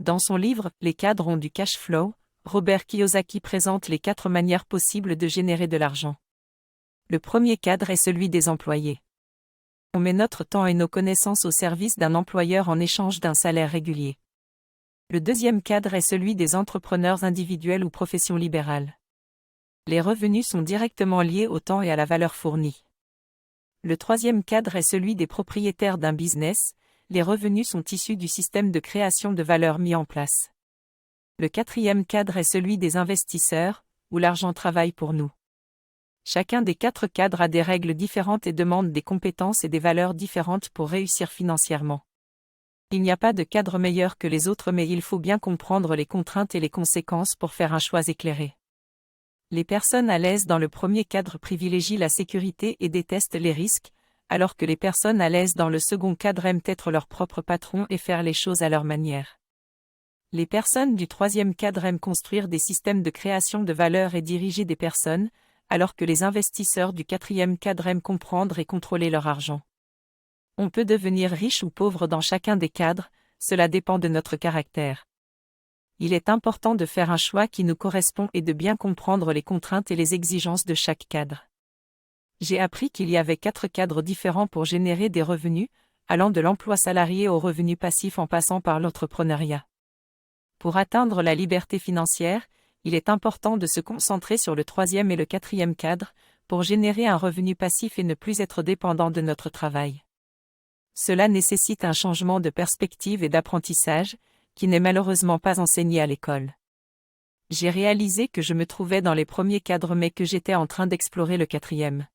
Dans son livre « Les cadres ont du cash flow », Robert Kiyosaki présente les 4 manières possibles de générer de l'argent. Le premier cadre est celui des employés. On met notre temps et nos connaissances au service d'un employeur en échange d'un salaire régulier. Le deuxième cadre est celui des entrepreneurs individuels ou professions libérales. Les revenus sont directement liés au temps et à la valeur fournie. Le troisième cadre est celui des propriétaires d'un business. Les revenus sont issus du système de création de valeur mis en place. Le quatrième cadre est celui des investisseurs, où l'argent travaille pour nous. Chacun des 4 cadres a des règles différentes et demande des compétences et des valeurs différentes pour réussir financièrement. Il n'y a pas de cadre meilleur que les autres, mais il faut bien comprendre les contraintes et les conséquences pour faire un choix éclairé. Les personnes à l'aise dans le premier cadre privilégient la sécurité et détestent les risques, alors que les personnes à l'aise dans le second cadre aiment être leur propre patron et faire les choses à leur manière. Les personnes du troisième cadre aiment construire des systèmes de création de valeur et diriger des personnes, alors que les investisseurs du quatrième cadre aiment comprendre et contrôler leur argent. On peut devenir riche ou pauvre dans chacun des cadres, cela dépend de notre caractère. Il est important de faire un choix qui nous correspond et de bien comprendre les contraintes et les exigences de chaque cadre. J'ai appris qu'il y avait 4 cadres différents pour générer des revenus, allant de l'emploi salarié au revenu passif en passant par l'entrepreneuriat. Pour atteindre la liberté financière, il est important de se concentrer sur le troisième et le quatrième cadre, pour générer un revenu passif et ne plus être dépendant de notre travail. Cela nécessite un changement de perspective et d'apprentissage, qui n'est malheureusement pas enseigné à l'école. J'ai réalisé que je me trouvais dans les premiers cadres mais que j'étais en train d'explorer le quatrième.